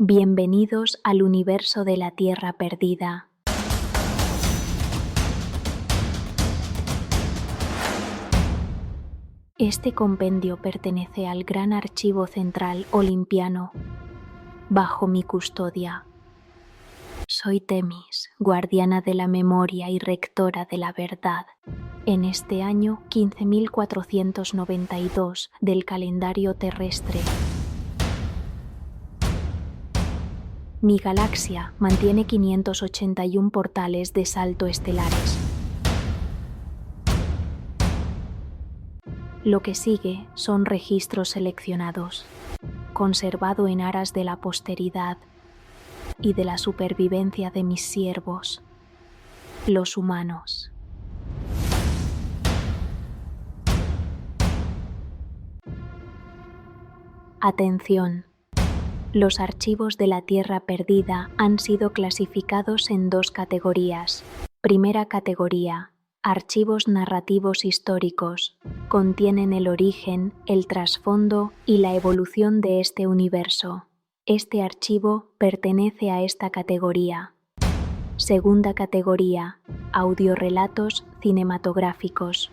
Bienvenidos al universo de la Tierra Perdida. Este compendio pertenece al Gran Archivo Central Olimpiano, bajo mi custodia. Soy Temis, guardiana de la memoria y rectora de la verdad, en este año 15.492 del calendario terrestre. Mi galaxia mantiene 581 portales de salto estelares. Lo que sigue son registros seleccionados, conservado en aras de la posteridad y de la supervivencia de mis siervos, los humanos. Atención. Los archivos de la Tierra Perdida han sido clasificados en dos categorías. Primera categoría: archivos narrativos históricos. Contienen el origen, el trasfondo y la evolución de este universo. Este archivo pertenece a esta categoría. Segunda categoría: audiorelatos cinematográficos.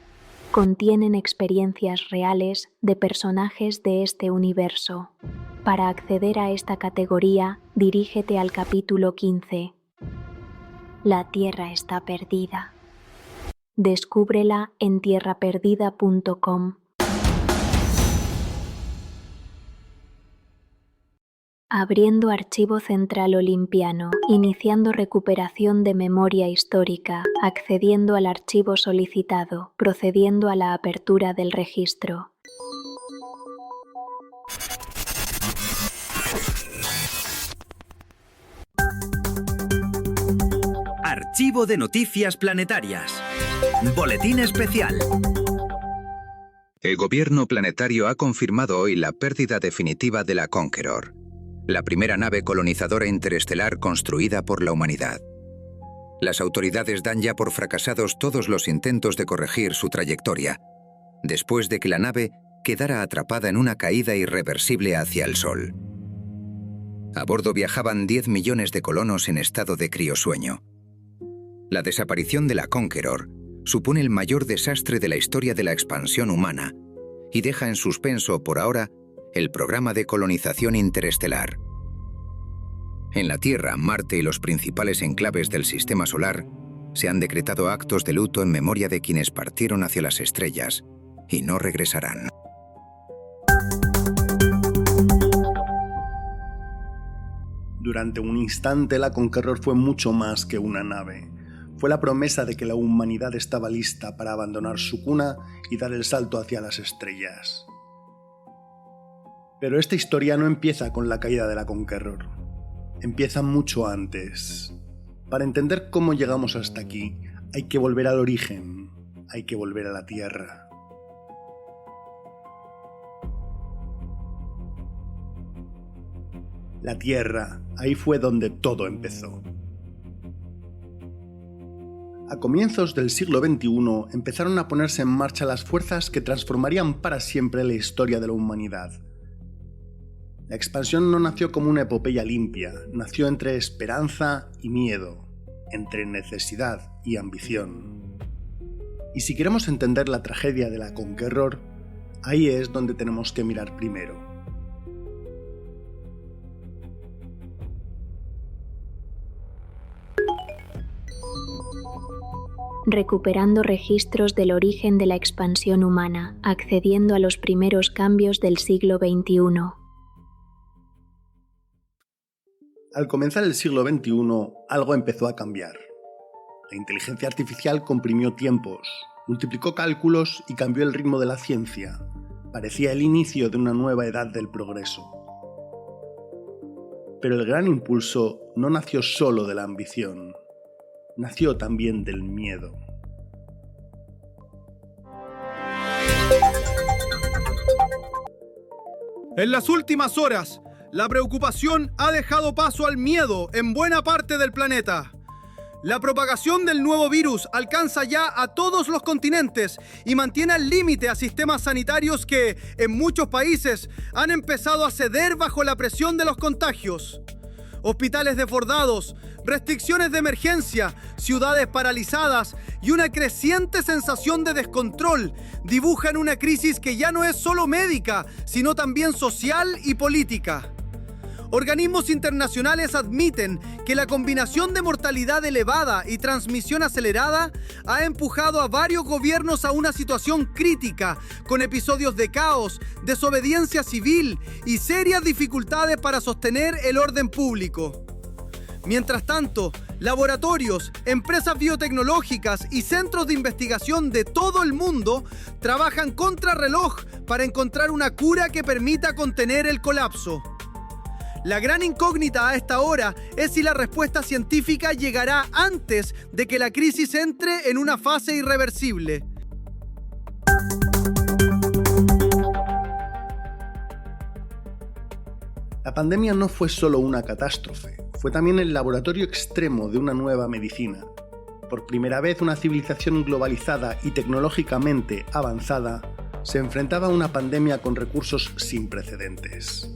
Contienen experiencias reales de personajes de este universo. Para acceder a esta categoría, dirígete al capítulo 15. La Tierra está perdida. Descúbrela en tierraperdida.com. Abriendo Archivo Central Olimpiano, iniciando recuperación de memoria histórica, accediendo al archivo solicitado, procediendo a la apertura del registro. Archivo de Noticias Planetarias. Boletín especial. El gobierno planetario ha confirmado hoy la pérdida definitiva de la Conqueror, la primera nave colonizadora interestelar construida por la humanidad. Las autoridades dan ya por fracasados todos los intentos de corregir su trayectoria, después de que la nave quedara atrapada en una caída irreversible hacia el Sol. A bordo viajaban 10 millones de colonos en estado de criosueño. La desaparición de la Conqueror supone el mayor desastre de la historia de la expansión humana y deja en suspenso, por ahora, el programa de colonización interestelar. En la Tierra, Marte y los principales enclaves del Sistema Solar se han decretado actos de luto en memoria de quienes partieron hacia las estrellas y no regresarán. Durante un instante, la Conqueror fue mucho más que una nave. Fue la promesa de que la humanidad estaba lista para abandonar su cuna y dar el salto hacia las estrellas. Pero esta historia no empieza con la caída de la Conqueror. Empieza mucho antes. Para entender cómo llegamos hasta aquí, hay que volver al origen, hay que volver a la Tierra. La Tierra, ahí fue donde todo empezó. A comienzos del siglo XXI empezaron a ponerse en marcha las fuerzas que transformarían para siempre la historia de la humanidad. La expansión no nació como una epopeya limpia, nació entre esperanza y miedo, entre necesidad y ambición. Y si queremos entender la tragedia de la Conqueror, ahí es donde tenemos que mirar primero. Recuperando registros del origen de la expansión humana, accediendo a los primeros cambios del siglo XXI. Al comenzar el siglo XXI, algo empezó a cambiar. La inteligencia artificial comprimió tiempos, multiplicó cálculos y cambió el ritmo de la ciencia. Parecía el inicio de una nueva edad del progreso. Pero el gran impulso no nació solo de la ambición. Nació también del miedo. En las últimas horas, la preocupación ha dejado paso al miedo en buena parte del planeta. La propagación del nuevo virus alcanza ya a todos los continentes y mantiene al límite a sistemas sanitarios que, en muchos países, han empezado a ceder bajo la presión de los contagios. hospitales desbordados, restricciones de emergencia, ciudades paralizadas y una creciente sensación de descontrol dibujan una crisis que ya no es solo médica, sino también social y política. Organismos internacionales admiten que la combinación de mortalidad elevada y transmisión acelerada ha empujado a varios gobiernos a una situación crítica, con episodios de caos, desobediencia civil y serias dificultades para sostener el orden público. Mientras tanto, laboratorios, empresas biotecnológicas y centros de investigación de todo el mundo trabajan contrarreloj para encontrar una cura que permita contener el colapso. La gran incógnita a esta hora es si la respuesta científica llegará antes de que la crisis entre en una fase irreversible. La pandemia no fue solo una catástrofe, fue también el laboratorio extremo de una nueva medicina. Por primera vez, una civilización globalizada y tecnológicamente avanzada se enfrentaba a una pandemia con recursos sin precedentes.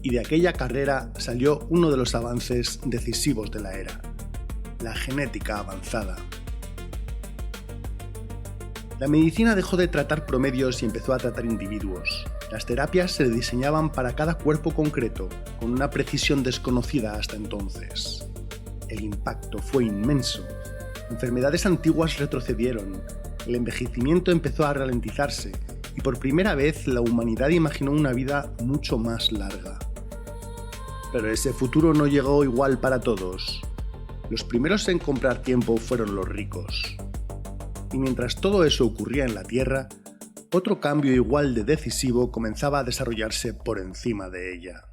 Y de aquella carrera salió uno de los avances decisivos de la era: la genética avanzada. La medicina dejó de tratar promedios y empezó a tratar individuos. Las terapias se diseñaban para cada cuerpo concreto, con una precisión desconocida hasta entonces. El impacto fue inmenso. Enfermedades antiguas retrocedieron, el envejecimiento empezó a ralentizarse y por primera vez la humanidad imaginó una vida mucho más larga. Pero ese futuro no llegó igual para todos. Los primeros en comprar tiempo fueron los ricos. Y mientras todo eso ocurría en la Tierra, otro cambio igual de decisivo comenzaba a desarrollarse por encima de ella.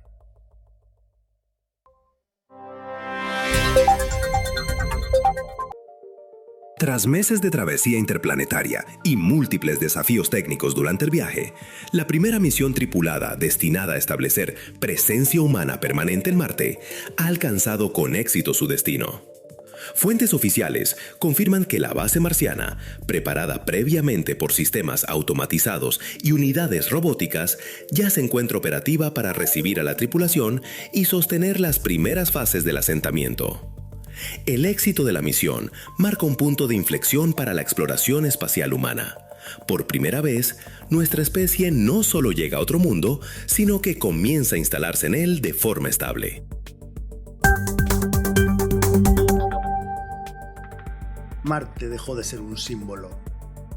Tras meses de travesía interplanetaria y múltiples desafíos técnicos durante el viaje, la primera misión tripulada destinada a establecer presencia humana permanente en Marte ha alcanzado con éxito su destino. Fuentes oficiales confirman que la base marciana, preparada previamente por sistemas automatizados y unidades robóticas, ya se encuentra operativa para recibir a la tripulación y sostener las primeras fases del asentamiento. El éxito de la misión marca un punto de inflexión para la exploración espacial humana. Por primera vez, nuestra especie no solo llega a otro mundo, sino que comienza a instalarse en él de forma estable. Marte dejó de ser un símbolo.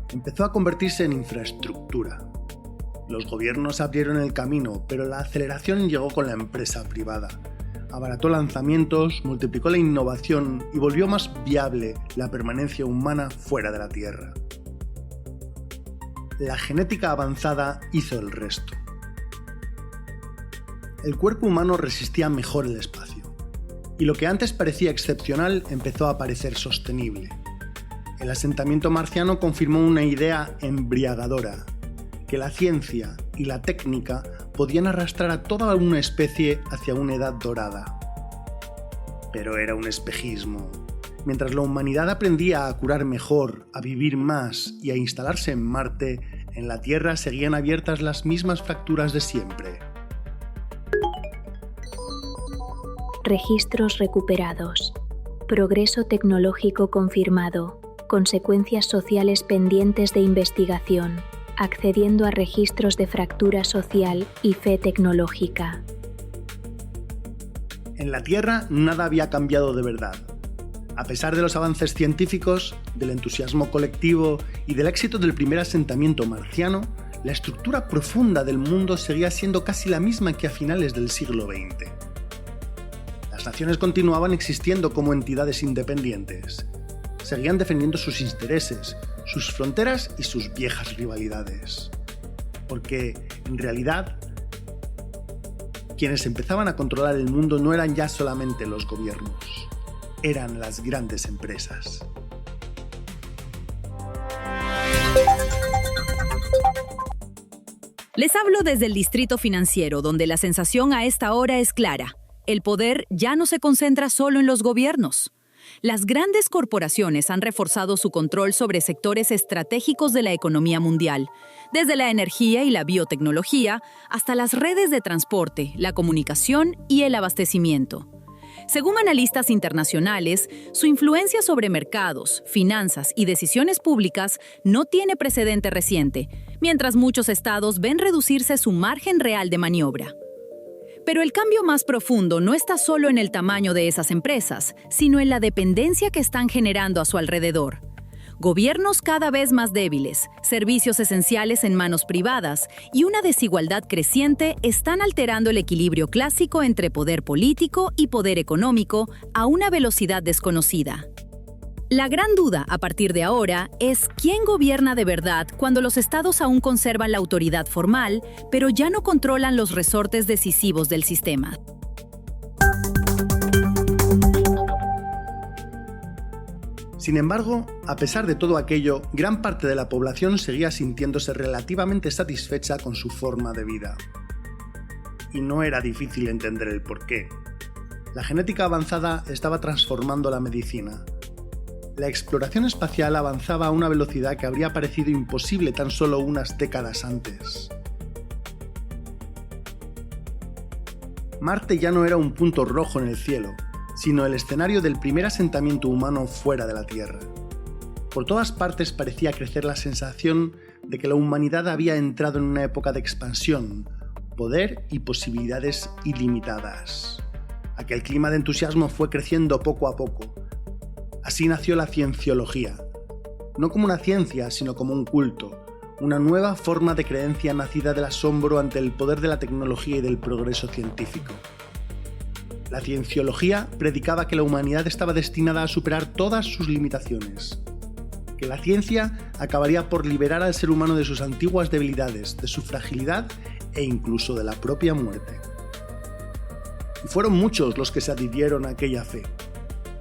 Empezó a convertirse en infraestructura. Los gobiernos abrieron el camino, pero la aceleración llegó con la empresa privada. Abarató lanzamientos, multiplicó la innovación y volvió más viable la permanencia humana fuera de la Tierra. La genética avanzada hizo el resto. El cuerpo humano resistía mejor el espacio, y lo que antes parecía excepcional empezó a parecer sostenible. El asentamiento marciano confirmó una idea embriagadora: que la ciencia y la técnica podían arrastrar a toda una especie hacia una edad dorada. Pero era un espejismo. Mientras la humanidad aprendía a curar mejor, a vivir más y a instalarse en Marte, en la Tierra seguían abiertas las mismas fracturas de siempre. Registros recuperados. Progreso tecnológico confirmado. Consecuencias sociales pendientes de investigación. Accediendo a registros de fractura social y fe tecnológica. En la Tierra nada había cambiado de verdad. A pesar de los avances científicos, del entusiasmo colectivo y del éxito del primer asentamiento marciano, la estructura profunda del mundo seguía siendo casi la misma que a finales del siglo XX. Las naciones continuaban existiendo como entidades independientes. Seguían defendiendo sus intereses, sus fronteras y sus viejas rivalidades. Porque, en realidad, quienes empezaban a controlar el mundo no eran ya solamente los gobiernos, eran las grandes empresas. Les hablo desde el Distrito Financiero, donde la sensación a esta hora es clara. El poder ya no se concentra solo en los gobiernos. Las grandes corporaciones han reforzado su control sobre sectores estratégicos de la economía mundial, desde la energía y la biotecnología hasta las redes de transporte, la comunicación y el abastecimiento. Según analistas internacionales, su influencia sobre mercados, finanzas y decisiones públicas no tiene precedente reciente, mientras muchos estados ven reducirse su margen real de maniobra. Pero el cambio más profundo no está solo en el tamaño de esas empresas, sino en la dependencia que están generando a su alrededor. Gobiernos cada vez más débiles, servicios esenciales en manos privadas y una desigualdad creciente están alterando el equilibrio clásico entre poder político y poder económico a una velocidad desconocida. La gran duda a partir de ahora es quién gobierna de verdad cuando los estados aún conservan la autoridad formal, pero ya no controlan los resortes decisivos del sistema. Sin embargo, a pesar de todo aquello, gran parte de la población seguía sintiéndose relativamente satisfecha con su forma de vida. Y no era difícil entender el porqué. La genética avanzada estaba transformando la medicina. La exploración espacial avanzaba a una velocidad que habría parecido imposible tan solo unas décadas antes. Marte ya no era un punto rojo en el cielo, sino el escenario del primer asentamiento humano fuera de la Tierra. Por todas partes parecía crecer la sensación de que la humanidad había entrado en una época de expansión, poder y posibilidades ilimitadas. Aquel clima de entusiasmo fue creciendo poco a poco. Así nació la cienciología, no como una ciencia, sino como un culto, una nueva forma de creencia nacida del asombro ante el poder de la tecnología y del progreso científico. La cienciología predicaba que la humanidad estaba destinada a superar todas sus limitaciones, que la ciencia acabaría por liberar al ser humano de sus antiguas debilidades, de su fragilidad e incluso de la propia muerte. Y fueron muchos los que se adhirieron a aquella fe.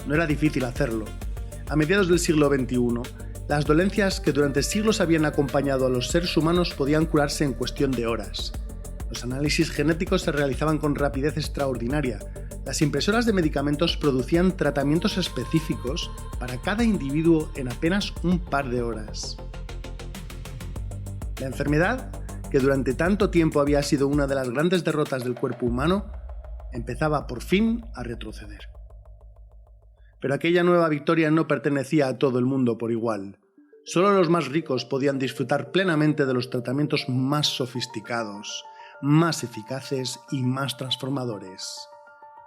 No era difícil hacerlo. A mediados del siglo XXI, las dolencias que durante siglos habían acompañado a los seres humanos podían curarse en cuestión de horas. Los análisis genéticos se realizaban con rapidez extraordinaria. Las impresoras de medicamentos producían tratamientos específicos para cada individuo en apenas un par de horas. La enfermedad, que durante tanto tiempo había sido una de las grandes derrotas del cuerpo humano, empezaba por fin a retroceder. Pero aquella nueva victoria no pertenecía a todo el mundo por igual. Solo los más ricos podían disfrutar plenamente de los tratamientos más sofisticados, más eficaces y más transformadores.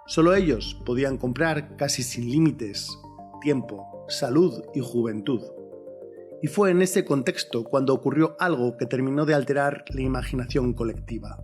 Solo ellos podían comprar casi sin límites tiempo, salud y juventud. Y fue en ese contexto cuando ocurrió algo que terminó de alterar la imaginación colectiva.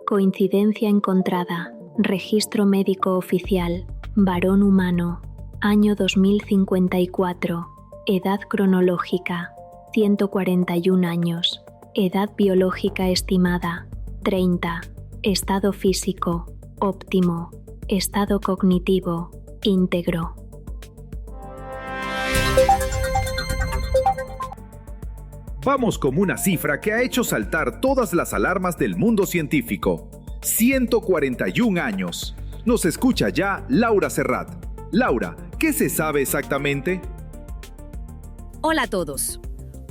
Coincidencia encontrada. Registro médico oficial. Varón humano. Año 2054. Edad cronológica. 141 años. Edad biológica estimada. 30. Estado físico. Óptimo. Estado cognitivo. Íntegro. Vamos con una cifra que ha hecho saltar todas las alarmas del mundo científico. 141 años. Nos escucha ya Laura Serrat. Laura, ¿qué se sabe exactamente? Hola a todos.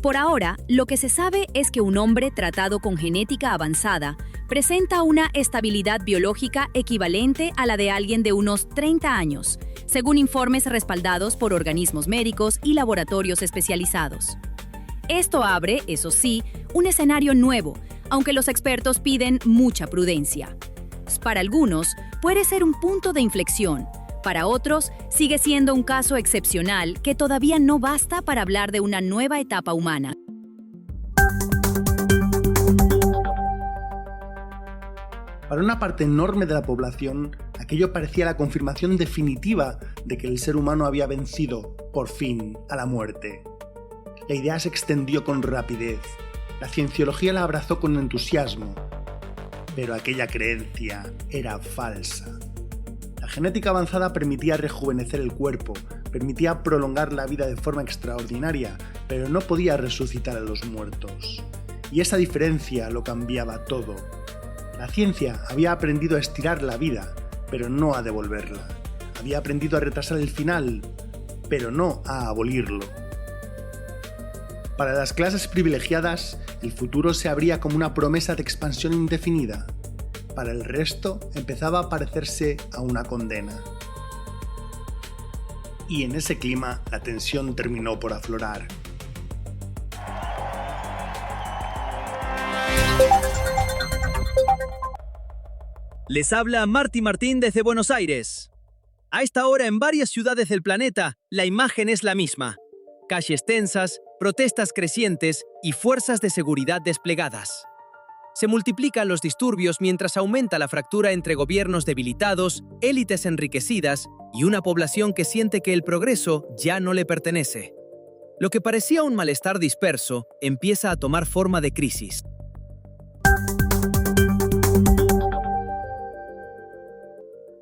Por ahora, lo que se sabe es que un hombre tratado con genética avanzada presenta una estabilidad biológica equivalente a la de alguien de unos 30 años, según informes respaldados por organismos médicos y laboratorios especializados. Esto abre, eso sí, un escenario nuevo, aunque los expertos piden mucha prudencia. Para algunos, puede ser un punto de inflexión. Para otros, sigue siendo un caso excepcional que todavía no basta para hablar de una nueva etapa humana. Para una parte enorme de la población, aquello parecía la confirmación definitiva de que el ser humano había vencido, por fin, a la muerte. La idea se extendió con rapidez. La cienciología la abrazó con entusiasmo. Pero aquella creencia era falsa. La genética avanzada permitía rejuvenecer el cuerpo, permitía prolongar la vida de forma extraordinaria, pero no podía resucitar a los muertos. Y esa diferencia lo cambiaba todo. La ciencia había aprendido a estirar la vida, pero no a devolverla. Había aprendido a retrasar el final, pero no a abolirlo. Para las clases privilegiadas, el futuro se abría como una promesa de expansión indefinida. Para el resto empezaba a parecerse a una condena. Y en ese clima la tensión terminó por aflorar. Les habla Marty Martín desde Buenos Aires. A esta hora en varias ciudades del planeta, la imagen es la misma. Calles tensas, protestas crecientes y fuerzas de seguridad desplegadas. Se multiplican los disturbios mientras aumenta la fractura entre gobiernos debilitados, élites enriquecidas y una población que siente que el progreso ya no le pertenece. Lo que parecía un malestar disperso empieza a tomar forma de crisis.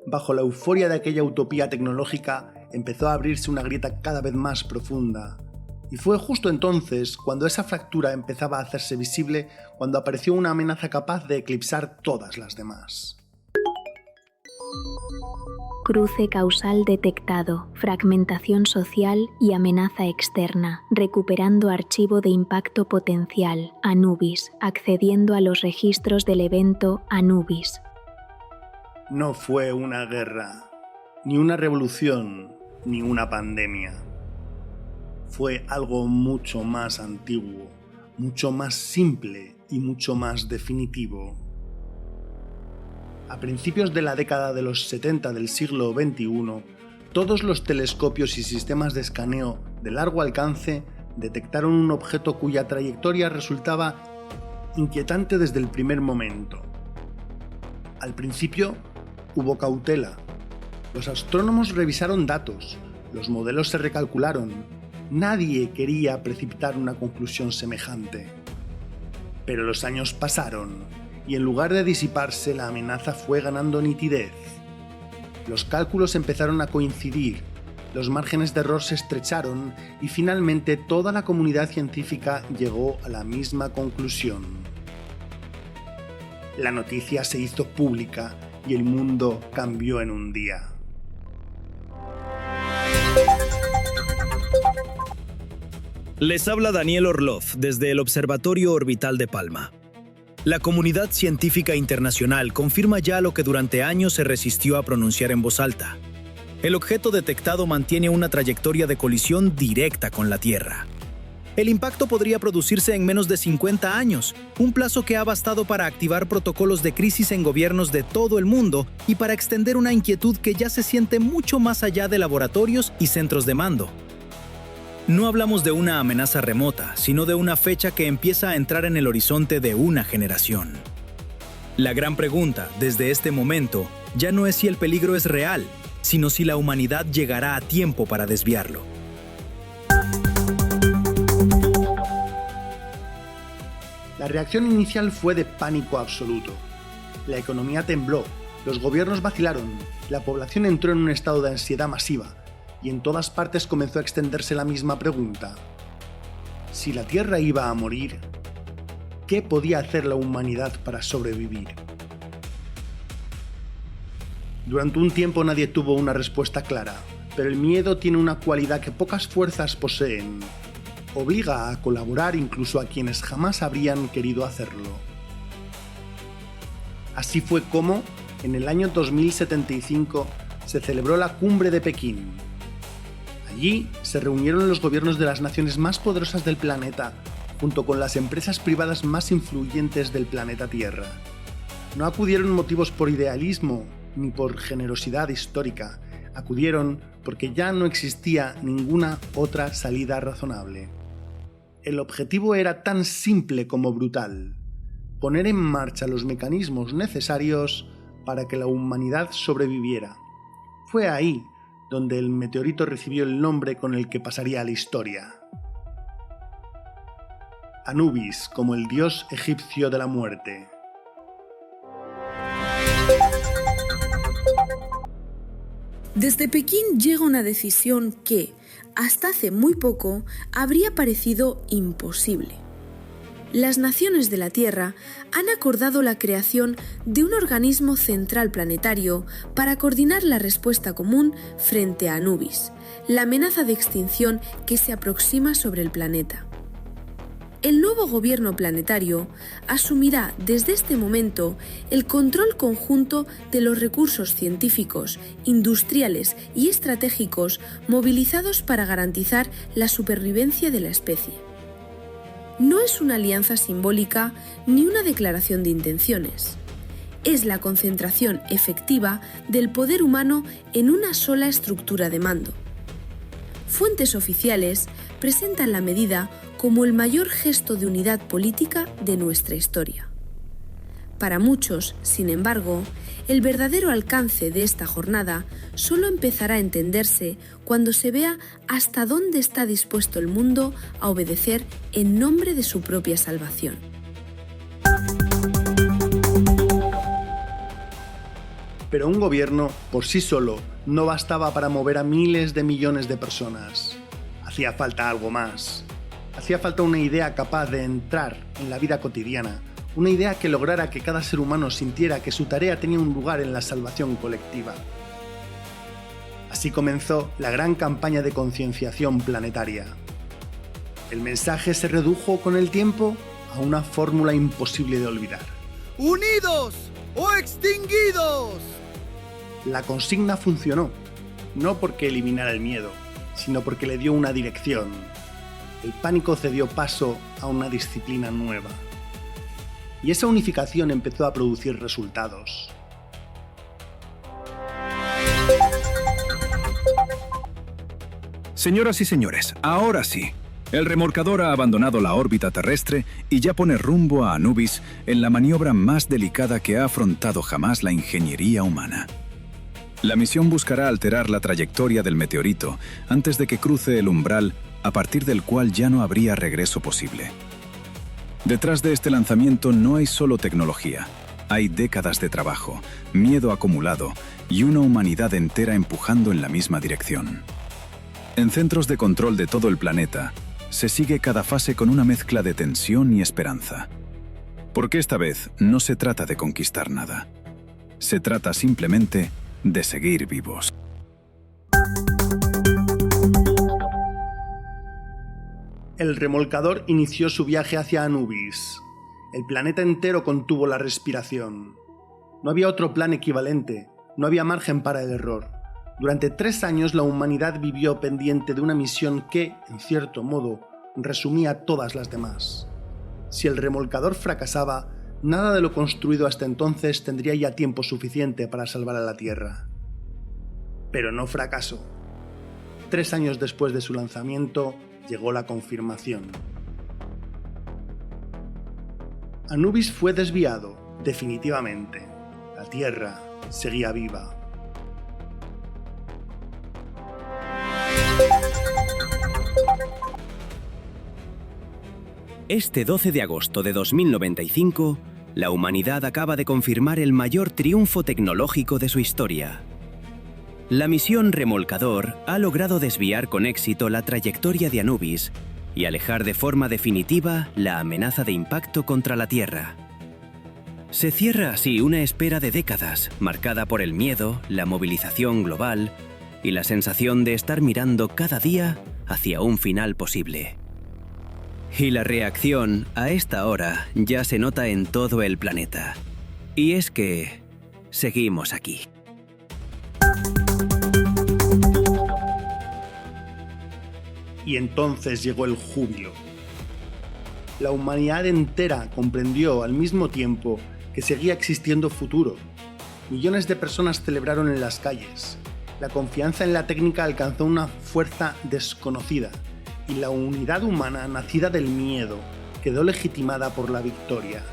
Bajo la euforia de aquella utopía tecnológica, empezó a abrirse una grieta cada vez más profunda. Y fue justo entonces cuando esa fractura empezaba a hacerse visible, cuando apareció una amenaza capaz de eclipsar todas las demás. Cruce causal detectado, fragmentación social y amenaza externa, recuperando archivo de impacto potencial, Anubis, accediendo a los registros del evento Anubis. No fue una guerra, ni una revolución, ni una pandemia. Fue algo mucho más antiguo, mucho más simple y mucho más definitivo. A principios de la década de los 70 del siglo XXI, todos los telescopios y sistemas de escaneo de largo alcance detectaron un objeto cuya trayectoria resultaba inquietante desde el primer momento. Al principio hubo cautela. Los astrónomos revisaron datos, los modelos se recalcularon. Nadie quería precipitar una conclusión semejante. Pero los años pasaron, y en lugar de disiparse, la amenaza fue ganando nitidez. Los cálculos empezaron a coincidir, los márgenes de error se estrecharon, y finalmente toda la comunidad científica llegó a la misma conclusión. La noticia se hizo pública y el mundo cambió en un día. Les habla Daniel Orlov desde el Observatorio Orbital de Palma. La comunidad científica internacional confirma ya lo que durante años se resistió a pronunciar en voz alta. El objeto detectado mantiene una trayectoria de colisión directa con la Tierra. El impacto podría producirse en menos de 50 años, un plazo que ha bastado para activar protocolos de crisis en gobiernos de todo el mundo y para extender una inquietud que ya se siente mucho más allá de laboratorios y centros de mando. No hablamos de una amenaza remota, sino de una fecha que empieza a entrar en el horizonte de una generación. La gran pregunta, desde este momento, ya no es si el peligro es real, sino si la humanidad llegará a tiempo para desviarlo. La reacción inicial fue de pánico absoluto. La economía tembló, los gobiernos vacilaron, la población entró en un estado de ansiedad masiva, y en todas partes comenzó a extenderse la misma pregunta. Si la Tierra iba a morir, ¿qué podía hacer la humanidad para sobrevivir? Durante un tiempo nadie tuvo una respuesta clara, pero el miedo tiene una cualidad que pocas fuerzas poseen. Obliga a colaborar incluso a quienes jamás habrían querido hacerlo. Así fue como, en el año 2075, se celebró la Cumbre de Pekín. Allí se reunieron los gobiernos de las naciones más poderosas del planeta, junto con las empresas privadas más influyentes del planeta Tierra. No acudieron motivos por idealismo ni por generosidad histórica, acudieron porque ya no existía ninguna otra salida razonable. El objetivo era tan simple como brutal: poner en marcha los mecanismos necesarios para que la humanidad sobreviviera. Fue ahí donde el meteorito recibió el nombre con el que pasaría a la historia. Anubis, como el dios egipcio de la muerte. Desde Pekín llega una decisión que, hasta hace muy poco, habría parecido imposible. Las naciones de la Tierra han acordado la creación de un organismo central planetario para coordinar la respuesta común frente a Anubis, la amenaza de extinción que se aproxima sobre el planeta. el nuevo gobierno planetario asumirá desde este momento el control conjunto de los recursos científicos, industriales y estratégicos movilizados para garantizar la supervivencia de la especie. No es una alianza simbólica ni una declaración de intenciones. Es la concentración efectiva del poder humano en una sola estructura de mando. Fuentes oficiales presentan la medida como el mayor gesto de unidad política de nuestra historia. Para muchos, sin embargo, el verdadero alcance de esta jornada solo empezará a entenderse cuando se vea hasta dónde está dispuesto el mundo a obedecer en nombre de su propia salvación. Pero un gobierno, por sí solo, no bastaba para mover a miles de millones de personas. Hacía falta algo más. Hacía falta una idea capaz de entrar en la vida cotidiana, una idea que lograra que cada ser humano sintiera que su tarea tenía un lugar en la salvación colectiva. Así comenzó la gran campaña de concienciación planetaria. El mensaje se redujo con el tiempo a una fórmula imposible de olvidar. ¡Unidos o extinguidos! La consigna funcionó, no porque eliminara el miedo, sino porque le dio una dirección. El pánico cedió paso a una disciplina nueva. Y esa unificación empezó a producir resultados. Señoras y señores, ahora sí. El remolcador ha abandonado la órbita terrestre y ya pone rumbo a Anubis en la maniobra más delicada que ha afrontado jamás la ingeniería humana. La misión buscará alterar la trayectoria del meteorito antes de que cruce el umbral, a partir del cual ya no habría regreso posible. Detrás de este lanzamiento no hay solo tecnología, hay décadas de trabajo, miedo acumulado y una humanidad entera empujando en la misma dirección. En centros de control de todo el planeta, se sigue cada fase con una mezcla de tensión y esperanza. Porque esta vez no se trata de conquistar nada. Se trata simplemente de seguir vivos. El remolcador inició su viaje hacia Anubis. El planeta entero contuvo la respiración. No había otro plan equivalente, no había margen para el error. Durante 3 años la humanidad vivió pendiente de una misión que, en cierto modo, resumía todas las demás. Si el remolcador fracasaba, nada de lo construido hasta entonces tendría ya tiempo suficiente para salvar a la Tierra. Pero no fracasó. 3 años después de su lanzamiento, llegó la confirmación. Anubis fue desviado, definitivamente. La Tierra seguía viva. Este 12 de agosto de 2095, la humanidad acaba de confirmar el mayor triunfo tecnológico de su historia. La misión Remolcador ha logrado desviar con éxito la trayectoria de Anubis y alejar de forma definitiva la amenaza de impacto contra la Tierra. Se cierra así una espera de décadas, marcada por el miedo, la movilización global y la sensación de estar mirando cada día hacia un final posible. Y la reacción a esta hora ya se nota en todo el planeta. Y es que seguimos aquí. Y entonces llegó el júbilo. La humanidad entera comprendió al mismo tiempo que seguía existiendo futuro. Millones de personas celebraron en las calles. La confianza en la técnica alcanzó una fuerza desconocida y la unidad humana nacida del miedo quedó legitimada por la victoria.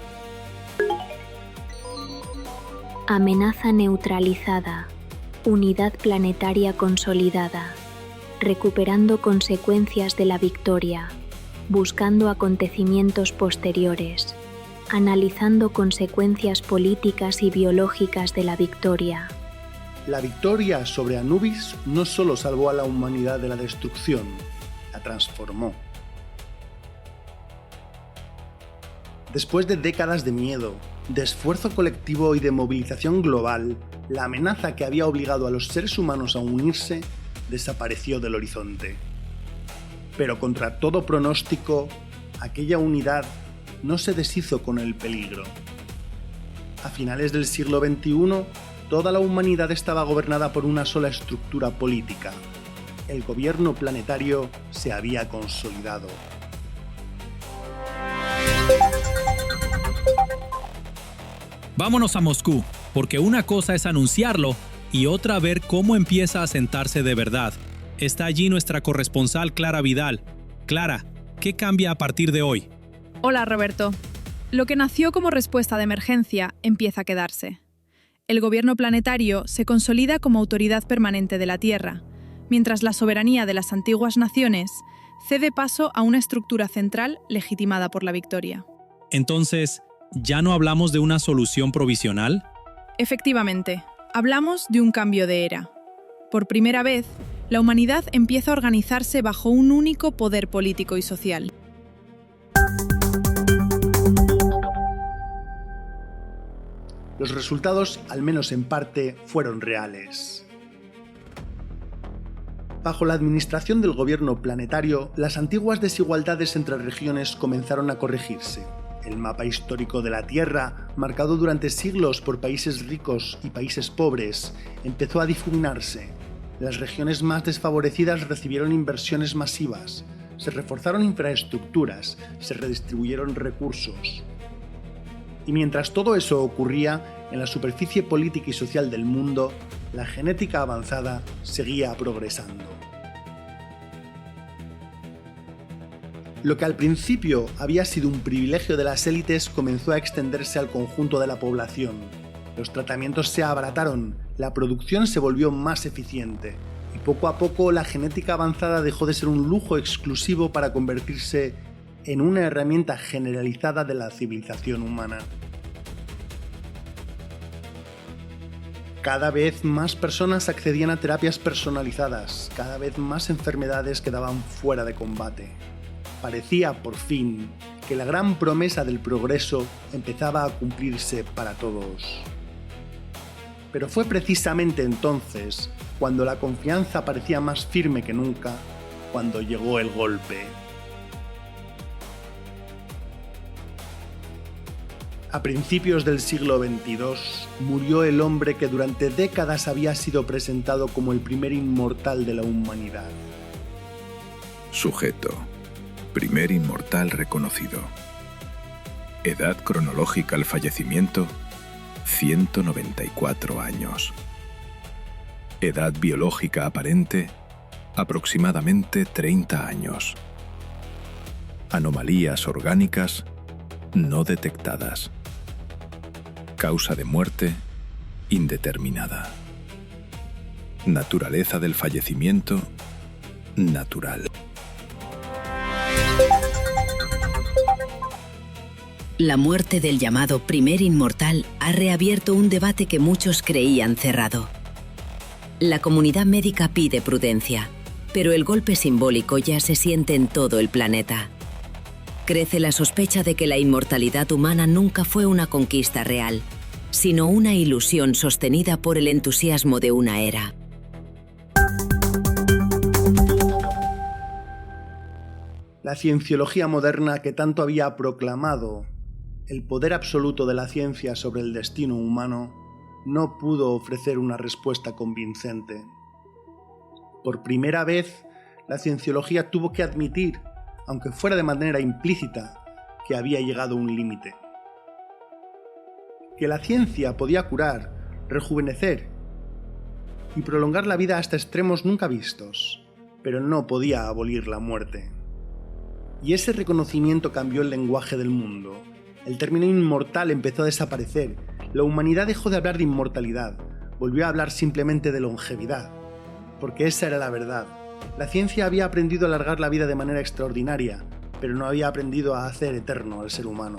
Amenaza neutralizada. Unidad planetaria consolidada. Recuperando consecuencias de la victoria, buscando acontecimientos posteriores, analizando consecuencias políticas y biológicas de la victoria. La victoria sobre Anubis no solo salvó a la humanidad de la destrucción, la transformó. Después de décadas de miedo, de esfuerzo colectivo y de movilización global, la amenaza que había obligado a los seres humanos a unirse desapareció del horizonte. Pero contra todo pronóstico, aquella unidad no se deshizo con el peligro. A finales del siglo XXI, toda la humanidad estaba gobernada por una sola estructura política. El gobierno planetario se había consolidado. Vámonos a Moscú, porque una cosa es anunciarlo y otra ver cómo empieza a sentarse de verdad. Está allí nuestra corresponsal Clara Vidal. Clara, ¿qué cambia a partir de hoy? Hola, Roberto. Lo que nació como respuesta de emergencia empieza a quedarse. El gobierno planetario se consolida como autoridad permanente de la Tierra, mientras la soberanía de las antiguas naciones cede paso a una estructura central legitimada por la victoria. Entonces, ¿ya no hablamos de una solución provisional? Efectivamente, hablamos de un cambio de era. Por primera vez, la humanidad empieza a organizarse bajo un único poder político y social. Los resultados, al menos en parte, fueron reales. Bajo la administración del gobierno planetario, las antiguas desigualdades entre regiones comenzaron a corregirse. El mapa histórico de la Tierra, marcado durante siglos por países ricos y países pobres, empezó a difuminarse. Las regiones más desfavorecidas recibieron inversiones masivas, se reforzaron infraestructuras, se redistribuyeron recursos. Y mientras todo eso ocurría, en la superficie política y social del mundo, la genética avanzada seguía progresando. Lo que al principio había sido un privilegio de las élites comenzó a extenderse al conjunto de la población. Los tratamientos se abarataron, la producción se volvió más eficiente, y poco a poco la genética avanzada dejó de ser un lujo exclusivo para convertirse en una herramienta generalizada de la civilización humana. Cada vez más personas accedían a terapias personalizadas, cada vez más enfermedades quedaban fuera de combate. Parecía, por fin, que la gran promesa del progreso empezaba a cumplirse para todos. Pero fue precisamente entonces, cuando la confianza parecía más firme que nunca, cuando llegó el golpe. A principios del siglo XXII murió el hombre que durante décadas había sido presentado como el primer inmortal de la humanidad. Sujeto. Primer inmortal reconocido. Edad cronológica al fallecimiento, 194 años. Edad biológica aparente, aproximadamente 30 años. Anomalías orgánicas no detectadas. Causa de muerte indeterminada. Naturaleza del fallecimiento natural. La muerte del llamado primer inmortal ha reabierto un debate que muchos creían cerrado. La comunidad médica pide prudencia, pero el golpe simbólico ya se siente en todo el planeta. Crece la sospecha de que la inmortalidad humana nunca fue una conquista real, sino una ilusión sostenida por el entusiasmo de una era. La cienciología moderna que tanto había proclamado el poder absoluto de la ciencia sobre el destino humano no pudo ofrecer una respuesta convincente. Por primera vez, la cienciología tuvo que admitir, aunque fuera de manera implícita, que había llegado a un límite. Que la ciencia podía curar, rejuvenecer y prolongar la vida hasta extremos nunca vistos, pero no podía abolir la muerte. Y ese reconocimiento cambió el lenguaje del mundo. El término inmortal empezó a desaparecer. La humanidad dejó de hablar de inmortalidad, volvió a hablar simplemente de longevidad, porque esa era la verdad. La ciencia había aprendido a alargar la vida de manera extraordinaria, pero no había aprendido a hacer eterno al ser humano.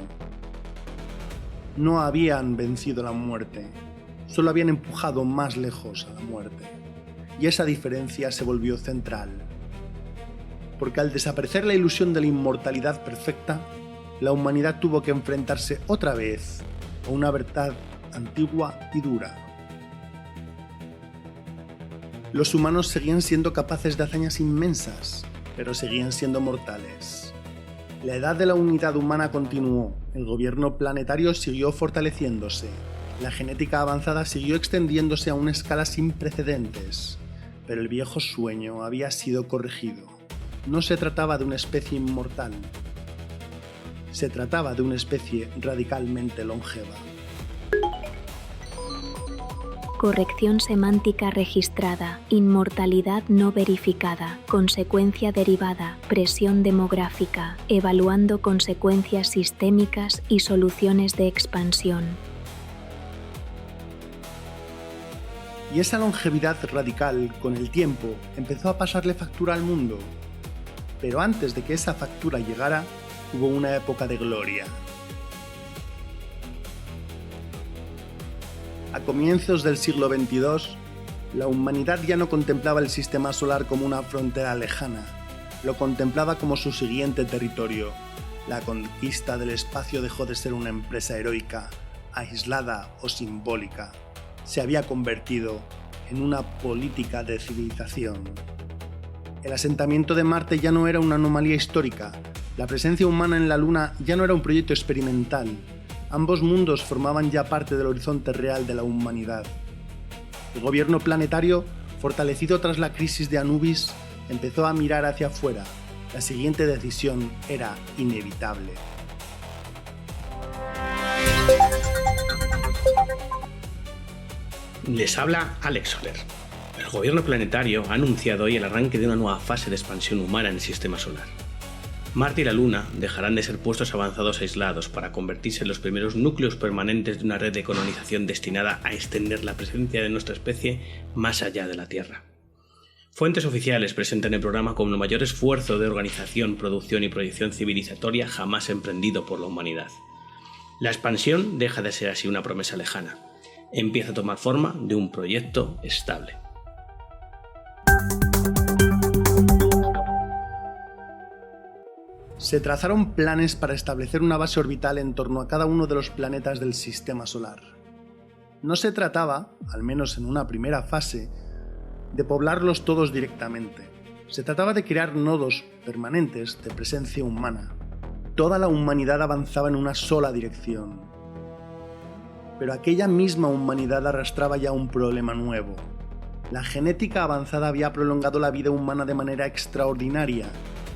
No habían vencido la muerte, solo habían empujado más lejos a la muerte. Y esa diferencia se volvió central. Porque al desaparecer la ilusión de la inmortalidad perfecta, la humanidad tuvo que enfrentarse otra vez a una verdad antigua y dura. Los humanos seguían siendo capaces de hazañas inmensas, pero seguían siendo mortales. La edad de la unidad humana continuó, el gobierno planetario siguió fortaleciéndose, la genética avanzada siguió extendiéndose a una escala sin precedentes, pero el viejo sueño había sido corregido. No se trataba de una especie inmortal, se trataba de una especie radicalmente longeva. Corrección semántica registrada, inmortalidad no verificada, consecuencia derivada, presión demográfica, evaluando consecuencias sistémicas y soluciones de expansión. Y esa longevidad radical, con el tiempo, empezó a pasarle factura al mundo. Pero antes de que esa factura llegara, hubo una época de gloria. A comienzos del siglo XXII, la humanidad ya no contemplaba el sistema solar como una frontera lejana, lo contemplaba como su siguiente territorio. La conquista del espacio dejó de ser una empresa heroica, aislada o simbólica. Se había convertido en una política de civilización. El asentamiento de Marte ya no era una anomalía histórica, la presencia humana en la Luna ya no era un proyecto experimental. Ambos mundos formaban ya parte del horizonte real de la humanidad. El gobierno planetario, fortalecido tras la crisis de Anubis, empezó a mirar hacia afuera. La siguiente decisión era inevitable. Les habla Alex Soler. El gobierno planetario ha anunciado hoy el arranque de una nueva fase de expansión humana en el sistema solar. Marte y la Luna dejarán de ser puestos avanzados aislados para convertirse en los primeros núcleos permanentes de una red de colonización destinada a extender la presencia de nuestra especie más allá de la Tierra. Fuentes oficiales presentan el programa como el mayor esfuerzo de organización, producción y proyección civilizatoria jamás emprendido por la humanidad. La expansión deja de ser así una promesa lejana. Empieza a tomar forma de un proyecto estable. Se trazaron planes para establecer una base orbital en torno a cada uno de los planetas del sistema solar. No se trataba, al menos en una primera fase, de poblarlos todos directamente. Se trataba de crear nodos permanentes de presencia humana. Toda la humanidad avanzaba en una sola dirección. Pero aquella misma humanidad arrastraba ya un problema nuevo. La genética avanzada había prolongado la vida humana de manera extraordinaria,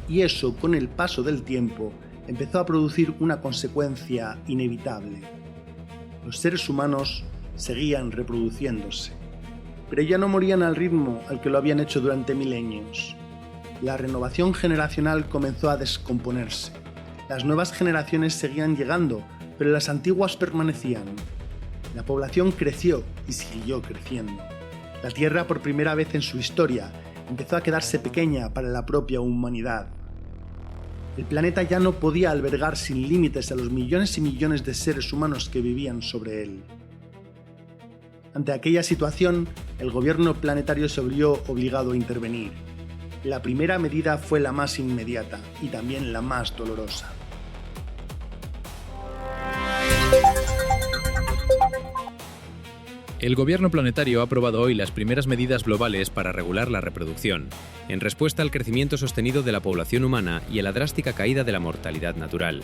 y eso, con el paso del tiempo, empezó a producir una consecuencia inevitable. Los seres humanos seguían reproduciéndose, pero ya no morían al ritmo al que lo habían hecho durante milenios. La renovación generacional comenzó a descomponerse. Las nuevas generaciones seguían llegando, pero las antiguas permanecían. La población creció y siguió creciendo. La Tierra, por primera vez en su historia, empezó a quedarse pequeña para la propia humanidad. El planeta ya no podía albergar sin límites a los millones y millones de seres humanos que vivían sobre él. Ante aquella situación, el gobierno planetario se vio obligado a intervenir. La primera medida fue la más inmediata y también la más dolorosa. El gobierno planetario ha aprobado hoy las primeras medidas globales para regular la reproducción, en respuesta al crecimiento sostenido de la población humana y a la drástica caída de la mortalidad natural.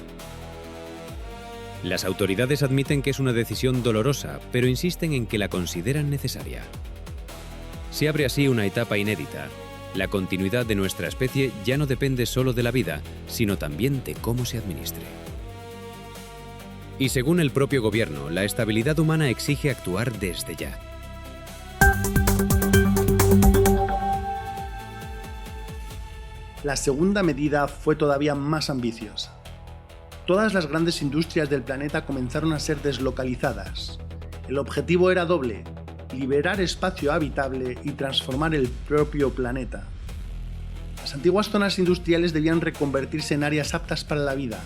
Las autoridades admiten que es una decisión dolorosa, pero insisten en que la consideran necesaria. Se abre así una etapa inédita. La continuidad de nuestra especie ya no depende solo de la vida, sino también de cómo se administre. Y según el propio gobierno, la estabilidad humana exige actuar desde ya. La segunda medida fue todavía más ambiciosa. Todas las grandes industrias del planeta comenzaron a ser deslocalizadas. El objetivo era doble: liberar espacio habitable y transformar el propio planeta. Las antiguas zonas industriales debían reconvertirse en áreas aptas para la vida,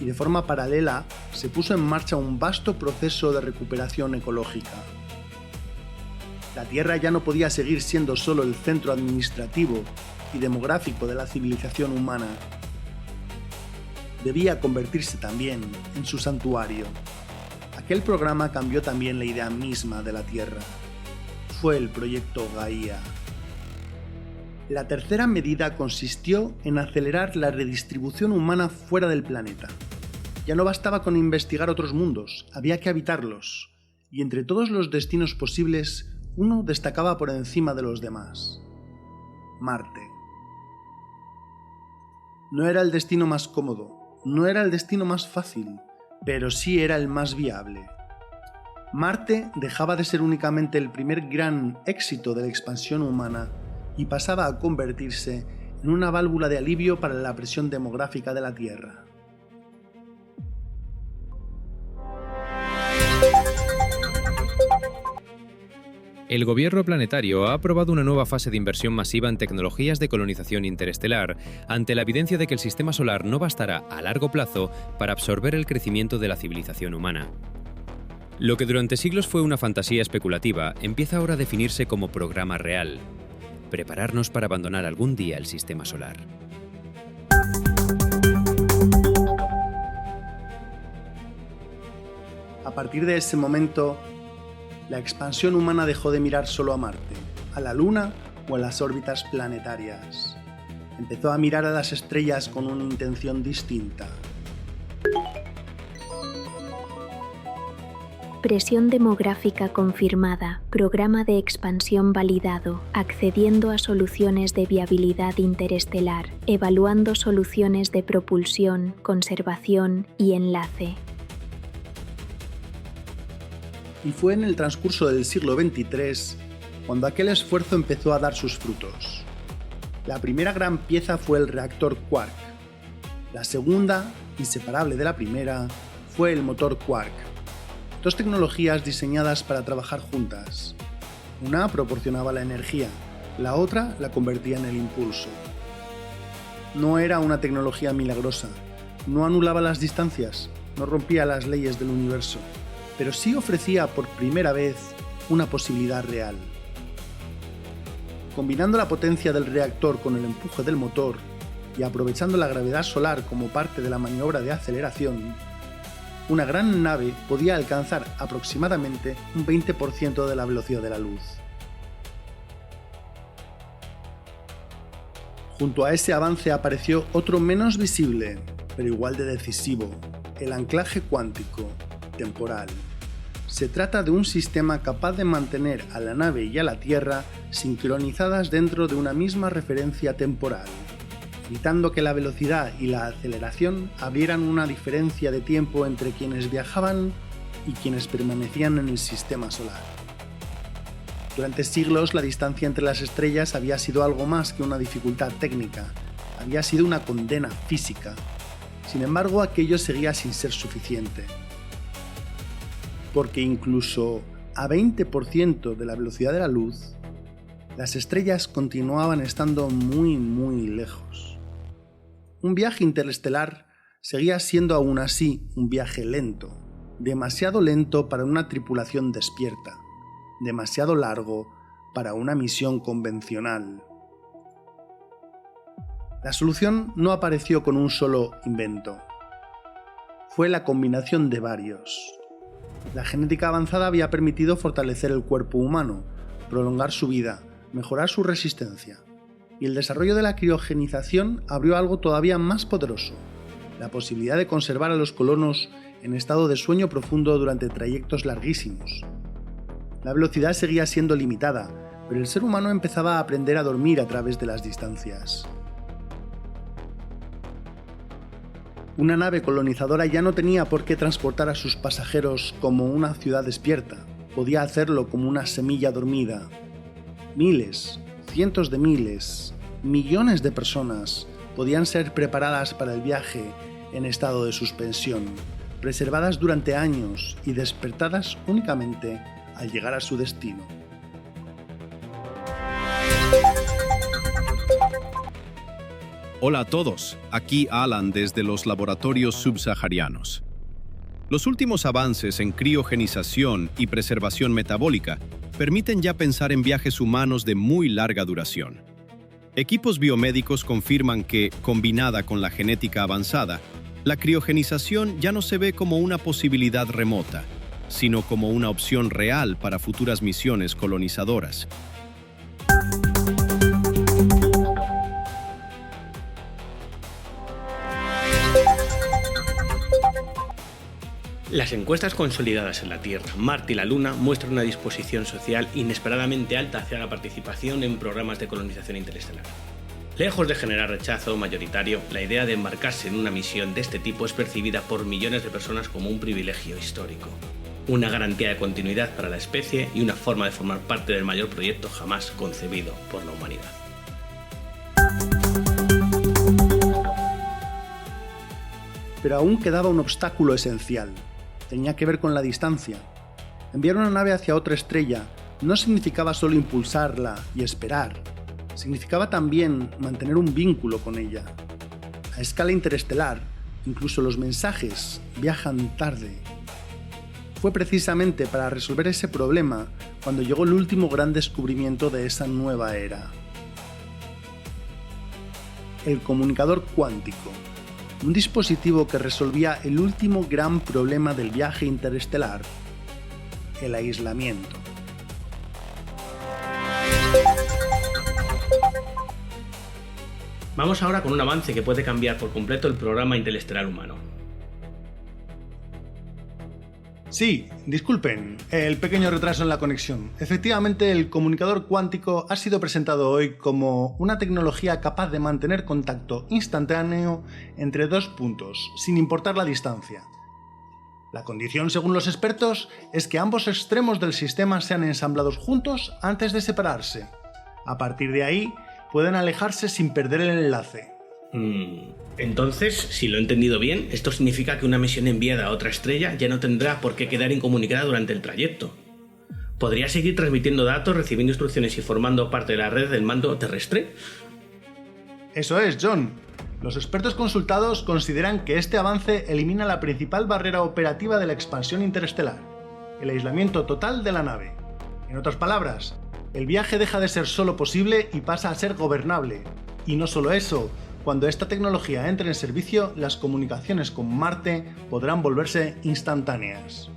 y de forma paralela se puso en marcha un vasto proceso de recuperación ecológica. La Tierra ya no podía seguir siendo solo el centro administrativo y demográfico de la civilización humana. Debía convertirse también en su santuario. Aquel programa cambió también la idea misma de la Tierra. Fue el proyecto Gaia. La tercera medida consistió en acelerar la redistribución humana fuera del planeta. Ya no bastaba con investigar otros mundos, había que habitarlos, y entre todos los destinos posibles, uno destacaba por encima de los demás: Marte. No era el destino más cómodo, no era el destino más fácil, pero sí era el más viable. Marte dejaba de ser únicamente el primer gran éxito de la expansión humana y pasaba a convertirse en una válvula de alivio para la presión demográfica de la Tierra. El gobierno planetario ha aprobado una nueva fase de inversión masiva en tecnologías de colonización interestelar, ante la evidencia de que el sistema solar no bastará a largo plazo para absorber el crecimiento de la civilización humana. Lo que durante siglos fue una fantasía especulativa empieza ahora a definirse como programa real: prepararnos para abandonar algún día el sistema solar. A partir de ese momento, la expansión humana dejó de mirar solo a Marte, a la Luna o a las órbitas planetarias. Empezó a mirar a las estrellas con una intención distinta. Presión demográfica confirmada, programa de expansión validado, accediendo a soluciones de viabilidad interestelar, evaluando soluciones de propulsión, conservación y enlace. Y fue en el transcurso del siglo XXIII cuando aquel esfuerzo empezó a dar sus frutos. La primera gran pieza fue el reactor quark. La segunda, inseparable de la primera, fue el motor quark. Dos tecnologías diseñadas para trabajar juntas. Una proporcionaba la energía, la otra la convertía en el impulso. No era una tecnología milagrosa, no anulaba las distancias, no rompía las leyes del universo, pero sí ofrecía por primera vez una posibilidad real. Combinando la potencia del reactor con el empuje del motor y aprovechando la gravedad solar como parte de la maniobra de aceleración, una gran nave podía alcanzar aproximadamente un 20% de la velocidad de la luz. Junto a ese avance apareció otro menos visible, pero igual de decisivo: el anclaje cuántico temporal. Se trata de un sistema capaz de mantener a la nave y a la Tierra sincronizadas dentro de una misma referencia temporal, evitando que la velocidad y la aceleración abrieran una diferencia de tiempo entre quienes viajaban y quienes permanecían en el sistema solar. Durante siglos, la distancia entre las estrellas había sido algo más que una dificultad técnica, había sido una condena física. Sin embargo, aquello seguía sin ser suficiente, porque incluso a 20% de la velocidad de la luz, las estrellas continuaban estando muy lejos. Un viaje interestelar seguía siendo aún así un viaje lento, demasiado lento para una tripulación despierta, demasiado largo para una misión convencional. La solución no apareció con un solo invento. Fue la combinación de varios. La genética avanzada había permitido fortalecer el cuerpo humano, prolongar su vida, mejorar su resistencia. Y el desarrollo de la criogenización abrió algo todavía más poderoso: la posibilidad de conservar a los colonos en estado de sueño profundo durante trayectos larguísimos. La velocidad seguía siendo limitada, pero el ser humano empezaba a aprender a dormir a través de las distancias. Una nave colonizadora ya no tenía por qué transportar a sus pasajeros como una ciudad despierta, podía hacerlo como una semilla dormida. Miles, cientos de miles, millones de personas podían ser preparadas para el viaje en estado de suspensión, preservadas durante años y despertadas únicamente al llegar a su destino. Hola a todos, aquí Alan desde los laboratorios subsaharianos. Los últimos avances en criogenización y preservación metabólica permiten ya pensar en viajes humanos de muy larga duración. Equipos biomédicos confirman que, combinada con la genética avanzada, la criogenización ya no se ve como una posibilidad remota, sino como una opción real para futuras misiones colonizadoras. Las encuestas consolidadas en la Tierra, Marte y la Luna muestran una disposición social inesperadamente alta hacia la participación en programas de colonización interestelar. Lejos de generar rechazo mayoritario, la idea de embarcarse en una misión de este tipo es percibida por millones de personas como un privilegio histórico, una garantía de continuidad para la especie y una forma de formar parte del mayor proyecto jamás concebido por la humanidad. Pero aún quedaba un obstáculo esencial. Tenía que ver con la distancia. Enviar una nave hacia otra estrella no significaba solo impulsarla y esperar. Significaba también mantener un vínculo con ella. A escala interestelar, incluso los mensajes viajan tarde. Fue precisamente para resolver ese problema cuando llegó el último gran descubrimiento de esa nueva era. El comunicador cuántico, un dispositivo que resolvía el último gran problema del viaje interestelar, el aislamiento. Vamos ahora con un avance que puede cambiar por completo el programa interestelar humano. Sí, disculpen, el pequeño retraso en la conexión. Efectivamente, el comunicador cuántico ha sido presentado hoy como una tecnología capaz de mantener contacto instantáneo entre dos puntos, sin importar la distancia. La condición, según los expertos, es que ambos extremos del sistema sean ensamblados juntos antes de separarse. A partir de ahí, pueden alejarse sin perder el enlace. Entonces, si lo he entendido bien, esto significa que una misión enviada a otra estrella ya no tendrá por qué quedar incomunicada durante el trayecto. ¿Podría seguir transmitiendo datos, recibiendo instrucciones y formando parte de la red del mando terrestre? Eso es, John. Los expertos consultados consideran que este avance elimina la principal barrera operativa de la expansión interestelar, el aislamiento total de la nave. En otras palabras, el viaje deja de ser solo posible y pasa a ser gobernable. Y no solo eso, cuando esta tecnología entre en servicio, las comunicaciones con Marte podrán volverse instantáneas.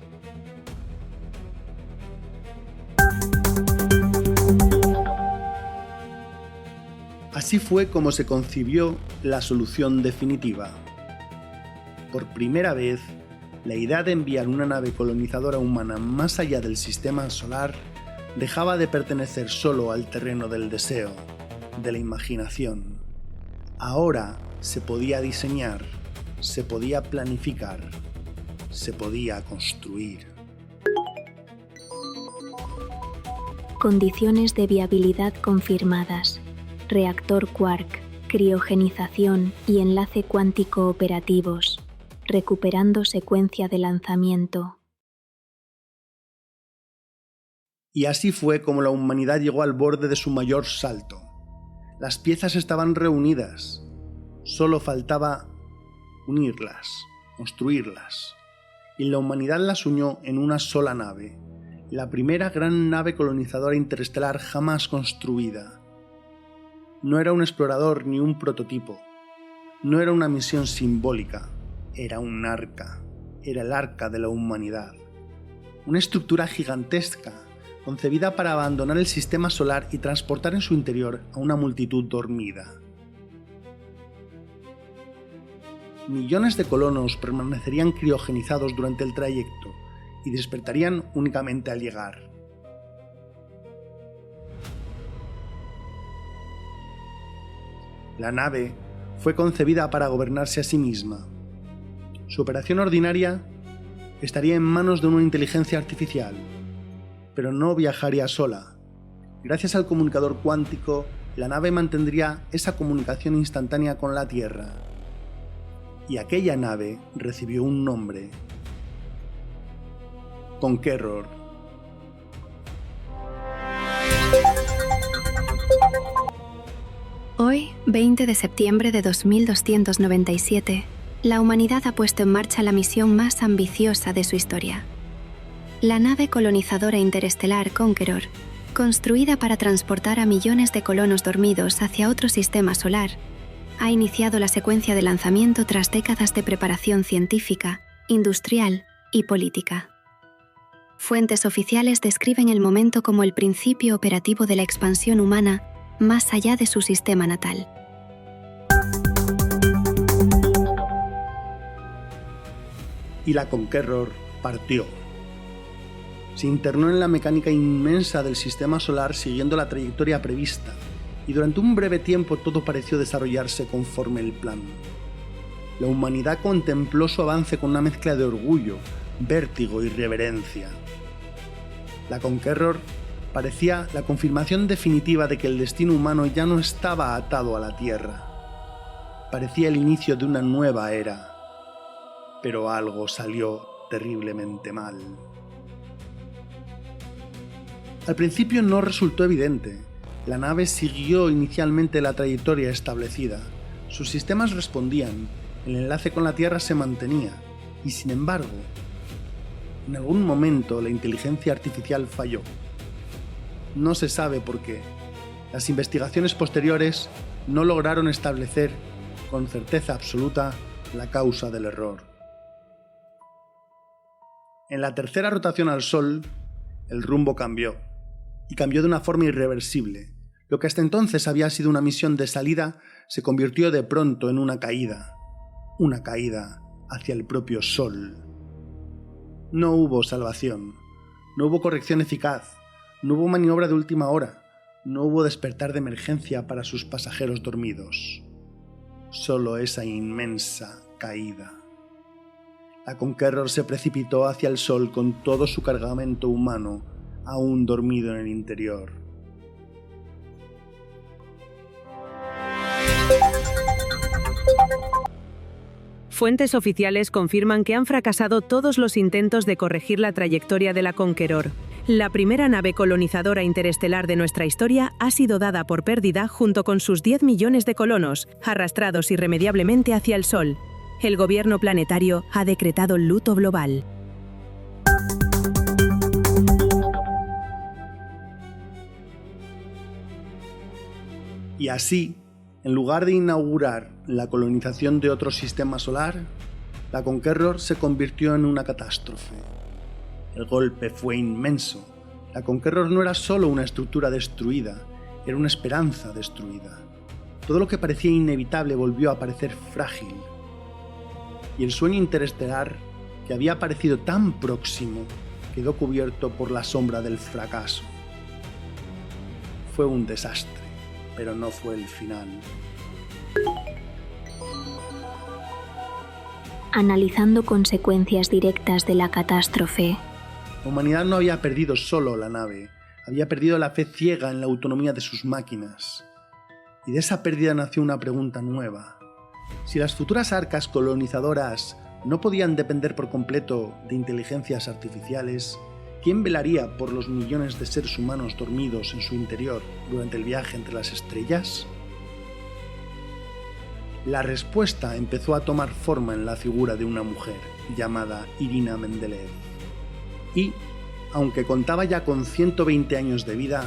Así fue como se concibió la solución definitiva. Por primera vez, la idea de enviar una nave colonizadora humana más allá del sistema solar dejaba de pertenecer solo al terreno del deseo, de la imaginación. Ahora se podía diseñar, se podía planificar, se podía construir. Condiciones de viabilidad confirmadas. Reactor quark, criogenización y enlace cuántico operativos. Recuperando secuencia de lanzamiento. Y así fue como la humanidad llegó al borde de su mayor salto. Las piezas estaban reunidas. Solo faltaba unirlas, construirlas. Y la humanidad las unió en una sola nave. La primera gran nave colonizadora interestelar jamás construida. No era un explorador ni un prototipo. No era una misión simbólica. Era un arca. Era el arca de la humanidad. Una estructura gigantesca, concebida para abandonar el sistema solar y transportar en su interior a una multitud dormida. Millones de colonos permanecerían criogenizados durante el trayecto y despertarían únicamente al llegar. La nave fue concebida para gobernarse a sí misma. Su operación ordinaria estaría en manos de una inteligencia artificial, pero no viajaría sola. Gracias al comunicador cuántico, la nave mantendría esa comunicación instantánea con la Tierra. Y aquella nave recibió un nombre: Conqueror. Hoy, 20 de septiembre de 2297, la humanidad ha puesto en marcha la misión más ambiciosa de su historia. La nave colonizadora interestelar Conqueror, construida para transportar a millones de colonos dormidos hacia otro sistema solar, ha iniciado la secuencia de lanzamiento tras décadas de preparación científica, industrial y política. Fuentes oficiales describen el momento como el principio operativo de la expansión humana más allá de su sistema natal. Y la Conqueror partió. Se internó en la mecánica inmensa del sistema solar siguiendo la trayectoria prevista, y durante un breve tiempo todo pareció desarrollarse conforme el plan. La humanidad contempló su avance con una mezcla de orgullo, vértigo y reverencia. La Conqueror parecía la confirmación definitiva de que el destino humano ya no estaba atado a la Tierra. Parecía el inicio de una nueva era, pero algo salió terriblemente mal. Al principio no resultó evidente. La nave siguió inicialmente la trayectoria establecida. Sus sistemas respondían, el enlace con la Tierra se mantenía, y sin embargo, en algún momento la inteligencia artificial falló. No se sabe por qué. Las investigaciones posteriores no lograron establecer con certeza absoluta la causa del error. En la tercera rotación al Sol, el rumbo cambió, y cambió de una forma irreversible. Lo que hasta entonces había sido una misión de salida se convirtió de pronto en una caída hacia el propio Sol. No hubo salvación, no hubo corrección eficaz, no hubo maniobra de última hora, no hubo despertar de emergencia para sus pasajeros dormidos. Solo esa inmensa caída. La Conqueror se precipitó hacia el Sol con todo su cargamento humano, aún dormido en el interior. Fuentes oficiales confirman que han fracasado todos los intentos de corregir la trayectoria de la Conqueror. La primera nave colonizadora interestelar de nuestra historia ha sido dada por pérdida junto con sus 10 millones de colonos, arrastrados irremediablemente hacia el Sol. El gobierno planetario ha decretado luto global. Y así, en lugar de inaugurar la colonización de otro sistema solar, la Conqueror se convirtió en una catástrofe. El golpe fue inmenso. La Conqueror no era solo una estructura destruida, era una esperanza destruida. Todo lo que parecía inevitable volvió a parecer frágil. Y el sueño interestelar, que había parecido tan próximo, quedó cubierto por la sombra del fracaso. Fue un desastre, pero no fue el final. Analizando consecuencias directas de la catástrofe. La humanidad no había perdido solo la nave, había perdido la fe ciega en la autonomía de sus máquinas. Y de esa pérdida nació una pregunta nueva. Si las futuras arcas colonizadoras no podían depender por completo de inteligencias artificiales, ¿quién velaría por los millones de seres humanos dormidos en su interior durante el viaje entre las estrellas? La respuesta empezó a tomar forma en la figura de una mujer llamada Irina Mendeleev. Y, aunque contaba ya con 120 años de vida,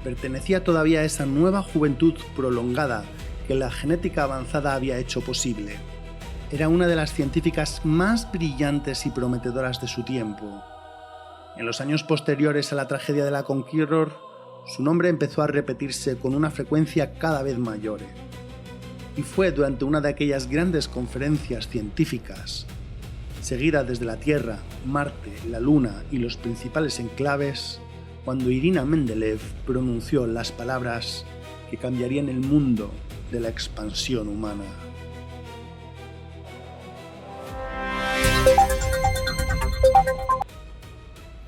pertenecía todavía a esa nueva juventud prolongada que la genética avanzada había hecho posible. Era una de las científicas más brillantes y prometedoras de su tiempo. En los años posteriores a la tragedia de la Conqueror, su nombre empezó a repetirse con una frecuencia cada vez mayor. Y fue durante una de aquellas grandes conferencias científicas, seguida desde la Tierra, Marte, la Luna y los principales enclaves, cuando Irina Mendeleev pronunció las palabras que cambiarían el mundo de la expansión humana.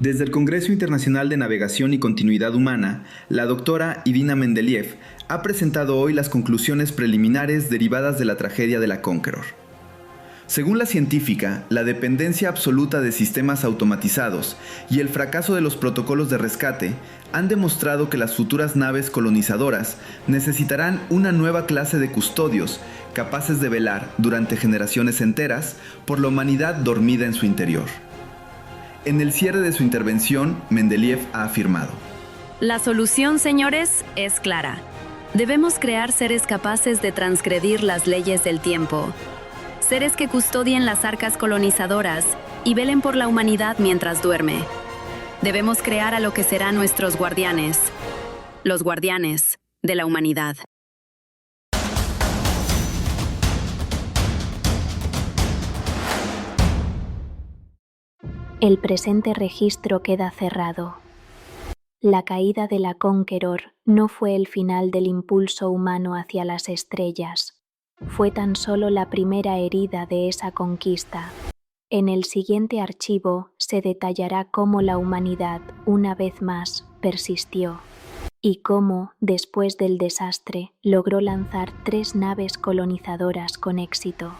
Desde el Congreso Internacional de Navegación y Continuidad Humana, la doctora Irina Mendeleev ha presentado hoy las conclusiones preliminares derivadas de la tragedia de la Conqueror. Según la científica, la dependencia absoluta de sistemas automatizados y el fracaso de los protocolos de rescate han demostrado que las futuras naves colonizadoras necesitarán una nueva clase de custodios capaces de velar durante generaciones enteras por la humanidad dormida en su interior. En el cierre de su intervención, Mendeleev ha afirmado: La solución, señores, es clara. Debemos crear seres capaces de transgredir las leyes del tiempo. Seres que custodien las arcas colonizadoras y velen por la humanidad mientras duerme. Debemos crear a lo que serán nuestros guardianes, los guardianes de la humanidad. El presente registro queda cerrado. La caída de la Conqueror no fue el final del impulso humano hacia las estrellas. Fue tan solo la primera herida de esa conquista. En el siguiente archivo se detallará cómo la humanidad, una vez más, persistió y cómo, después del desastre, logró lanzar 3 naves colonizadoras con éxito.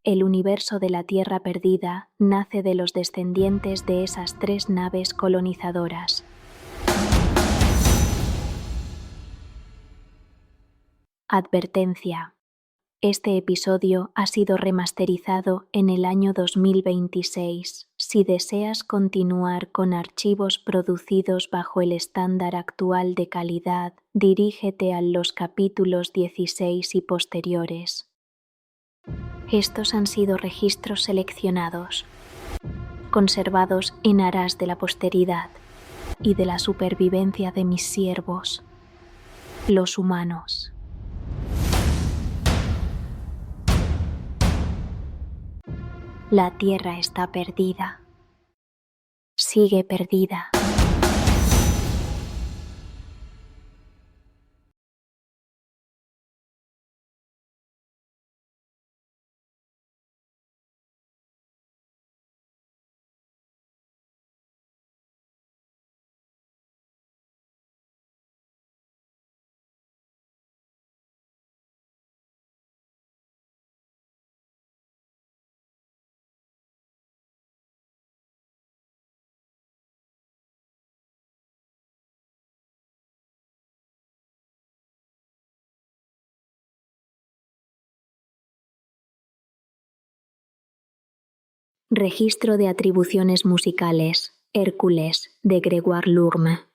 El universo de la Tierra perdida nace de los descendientes de esas 3 naves colonizadoras. Advertencia. Este episodio ha sido remasterizado en el año 2026. Si deseas continuar con archivos producidos bajo el estándar actual de calidad, dirígete a los capítulos 16 y posteriores. Estos han sido registros seleccionados, conservados en aras de la posteridad y de la supervivencia de mis siervos, los humanos. La Tierra está perdida. Sigue perdida. Registro de atribuciones musicales, Hércules, de Grégoire Lourme.